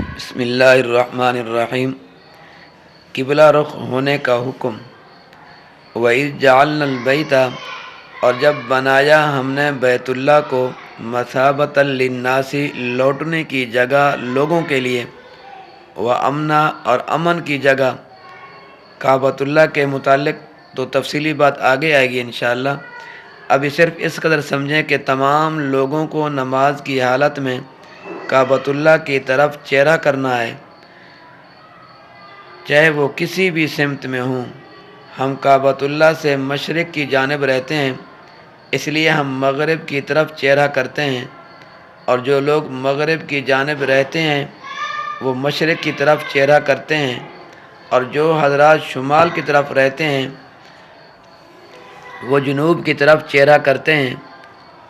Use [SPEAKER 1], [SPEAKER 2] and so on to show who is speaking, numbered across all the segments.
[SPEAKER 1] بسم اللہ الرحمن الرحیم۔ قبلہ رخ ہونے کا حکم۔ وَإِذْ جَعَلْنَا الْبَيْتَ، اور جب بنایا ہم نے بیت اللہ کو مَثَابَةً لِلنَّاسِ، لوٹنے کی جگہ لوگوں کے لیے، وَأَمْنًا، اور امن کی جگہ۔ کعبۃ اللہ کے متعلق تو تفصیلی بات آگے آئے گی انشاءاللہ۔ ابھی صرف اس قدر سمجھیں کہ تمام لوگوں کو نماز کی حالت میں کعبۃ اللہ کی طرف چہرہ کرنا ہے، چاہے وہ کسی بھی سمت میں ہوں۔ ہم کعبۃ اللہ سے مشرق کی جانب رہتے ہیں، اس لیے ہم مغرب کی طرف چہرہ کرتے ہیں، اور جو لوگ مغرب کی جانب رہتے ہیں وہ مشرق کی طرف چہرہ کرتے ہیں، اور جو حضرات شمال کی طرف رہتے ہیں وہ جنوب کی طرف چہرہ کرتے ہیں،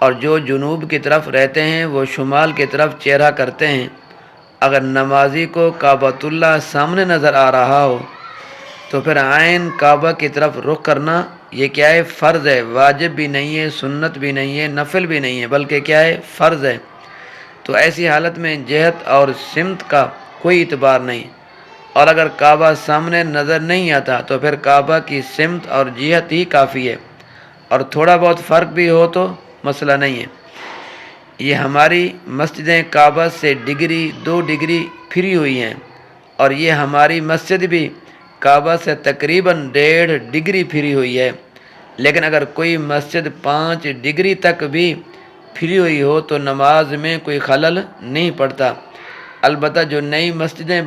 [SPEAKER 1] اور جو جنوب کی طرف رہتے ہیں وہ شمال کی طرف چہرہ کرتے ہیں۔ اگر نمازی کو کعبۃ اللہ سامنے نظر آ رہا ہو تو پھر عین کعبہ کی طرف رخ کرنا یہ کیا ہے؟ فرض ہے، واجب بھی نہیں ہے، سنت بھی نہیں ہے، نفل بھی نہیں ہے، بلکہ کیا ہے؟ فرض ہے۔ تو ایسی حالت میں جہت اور سمت کا کوئی اعتبار نہیں، اور اگر کعبہ سامنے نظر نہیں آتا تو پھر کعبہ کی سمت اور جہت ہی کافی ہے، اور تھوڑا بہت فرق بھی ہو تو مسئلہ نہیں ہے۔ یہ ہماری مسجدیں کعبہ سے 2 ڈگری پھری ہوئی ہیں، اور یہ ہماری مسجد بھی کعبہ سے تقریباً 1.5 ڈگری پھری ہوئی ہے، لیکن اگر کوئی مسجد 5 ڈگری تک بھی پھری ہوئی ہو تو نماز میں کوئی خلل نہیں پڑتا۔ البتہ جو نئی مسجدیں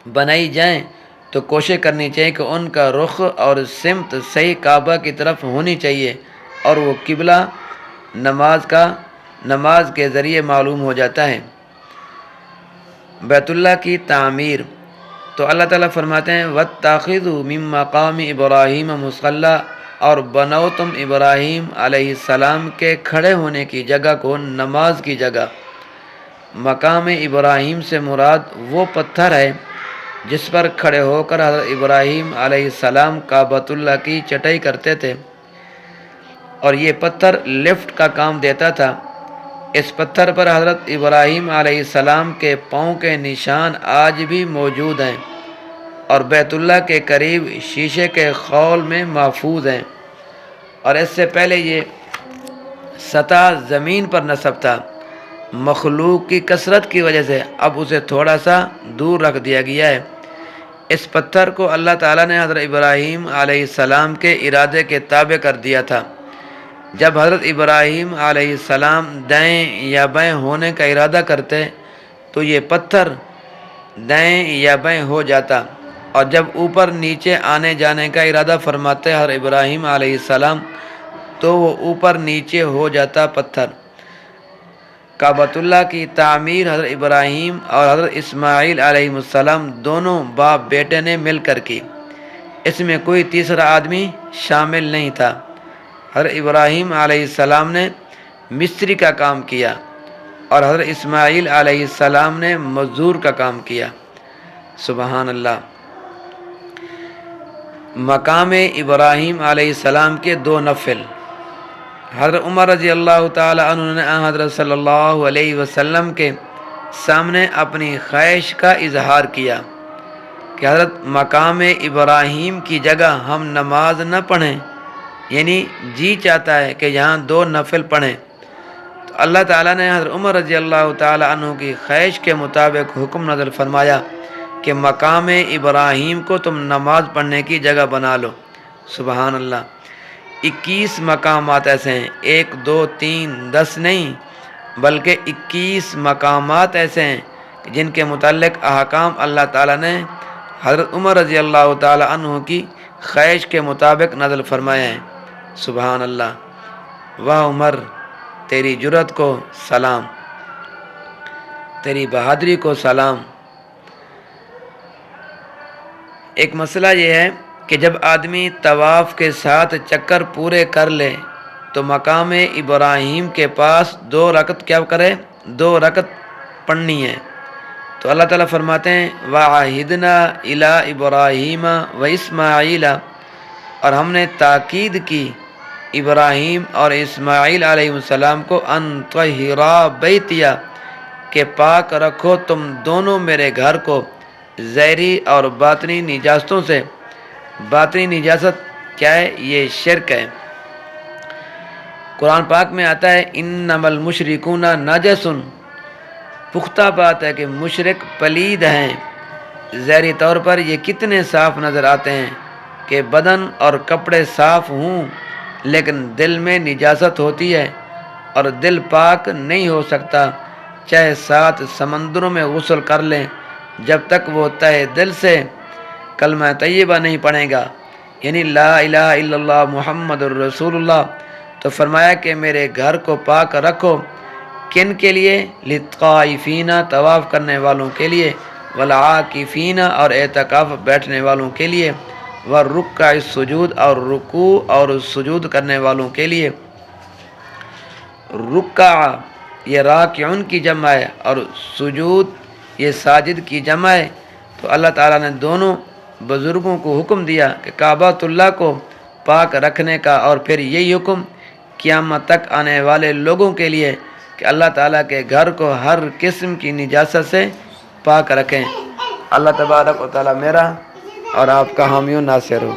[SPEAKER 1] بنائی جائیں تو کوشش کرنی چاہیے کہ ان کا رخ اور سمت صحیح کعبہ کی طرف ہونی چاہیے، اور وہ قبلہ نماز کے ذریعے معلوم ہو جاتا ہے۔ بیت اللہ کی تعمیر، تو اللہ تعالیٰ فرماتے ہیں وَاتَّخِذُوا مِن مَّقَامِ إِبْرَاهِيمَ مُصَلًّى، اور بناؤ تم ابراہیم علیہ السلام کے کھڑے ہونے کی جگہ کو نماز کی جگہ۔ مقام ابراہیم سے مراد وہ پتھر ہے جس پر کھڑے ہو کر حضرت ابراہیم علیہ السلام کعبۃ اللہ کی چٹائی کرتے تھے، اور یہ پتھر لفٹ کا کام دیتا تھا۔ اس پتھر پر حضرت ابراہیم علیہ السلام کے پاؤں کے نشان آج بھی موجود ہیں، اور بیت اللہ کے قریب شیشے کے خول میں محفوظ ہیں، اور اس سے پہلے یہ سطح زمین پر نصب تھا۔ مخلوق کی کثرت کی وجہ سے اب اسے تھوڑا سا دور رکھ دیا گیا ہے۔ اس پتھر کو اللہ تعالیٰ نے حضرت ابراہیم علیہ السلام کے ارادے کے تابع کر دیا تھا۔ جب حضرت ابراہیم علیہ السلام دائیں یا بائیں ہونے کا ارادہ کرتے تو یہ پتھر دائیں یا بائیں ہو جاتا، اور جب اوپر نیچے آنے جانے کا ارادہ فرماتے حضرت ابراہیم علیہ السلام تو وہ اوپر نیچے ہو جاتا پتھر۔ کعبۃ اللہ کی تعمیر حضرت ابراہیم اور حضرت اسماعیل علیہ السلام دونوں باپ بیٹے نے مل کر کی، اس میں کوئی تیسرا آدمی شامل نہیں تھا۔ حضرت ابراہیم علیہ السلام نے مستری کا کام کیا، اور حضرت اسماعیل علیہ السلام نے مزدور کا کام کیا۔ سبحان اللہ۔ مقام ابراہیم علیہ السلام کے 2 نفل۔ حضرت عمر رضی اللہ تعالی عنہ نے حضرت صلی اللہ علیہ وسلم کے سامنے اپنی خواہش کا اظہار کیا کہ حضرت مقام ابراہیم کی جگہ ہم نماز نہ پڑھیں، یعنی جی چاہتا ہے کہ یہاں 2 نفل پڑھیں۔ تو اللہ تعالیٰ نے حضرت عمر رضی اللہ تعالی عنہ کی خواہش کے مطابق حکم نازل فرمایا کہ مقام ابراہیم کو تم نماز پڑھنے کی جگہ بنا لو۔ سبحان اللہ۔ 21 مقامات ایسے ہیں، 1 2 3 10 نہیں، بلکہ 21 مقامات ایسے ہیں جن کے متعلق احکام اللہ تعالیٰ نے حضرت عمر رضی اللہ تعالی عنہ کی خواہش کے مطابق نازل فرمائے ہیں۔ سبحان اللہ۔ واہ عمر، تیری جرأت کو سلام، تیری بہادری کو سلام۔ ایک مسئلہ یہ ہے کہ جب آدمی طواف کے ساتھ چکر پورے کر لے تو مقام ابراہیم کے پاس 2 رکعت کیا کرے؟ 2 رکعت پڑھنی ہے۔ تو اللہ تعالیٰ فرماتے ہیں وَعَهِدْنَا إِلَىٰ إِبْرَاهِيمَ وَإِسْمَاعِيلَ، اور ہم نے تاکید کی ابراہیم اور اسماعیل علیہ السلام کو ان طہرا بیتیا، کہ پاک رکھو تم دونوں میرے گھر کو ظاہری اور باطنی نجاستوں سے۔ باطنی نجاست کیا ہے؟ یہ شرک ہے۔ قرآن پاک میں آتا ہے انما المشرکون نجس، پختہ بات ہے کہ مشرک پلید ہیں۔ ظاہری طور پر یہ کتنے صاف نظر آتے ہیں کہ بدن اور کپڑے صاف ہوں، لیکن دل میں نجاست ہوتی ہے، اور دل پاک نہیں ہو سکتا چاہے 7 سمندروں میں غسل کر لیں، جب تک وہ تہہ دل سے کلمہ طیبہ نہیں پڑھے گا، یعنی لا الہ الا اللہ محمد الرسول اللہ۔ تو فرمایا کہ میرے گھر کو پاک رکھو، کن کے لیے؟ للطائفین، طواف کرنے والوں کے لیے، والعاکفین، اور اعتکاف بیٹھنے والوں کے لیے، والرکع السجود، اور رکوع اور سجود کرنے والوں کے لیے۔ رکع یہ راکعون کی جمع ہے، اور سجود یہ ساجد کی جمع ہے۔ تو اللہ تعالیٰ نے دونوں بزرگوں کو حکم دیا کہ کعبۃ اللہ کو پاک رکھنے کا، اور پھر یہی حکم قیامت تک آنے والے لوگوں کے لیے کہ اللہ تعالیٰ کے گھر کو ہر قسم کی نجاست سے پاک رکھیں۔ اللہ تبارک و تعالیٰ میرا اور آپ کا حامی و ناصر ہو۔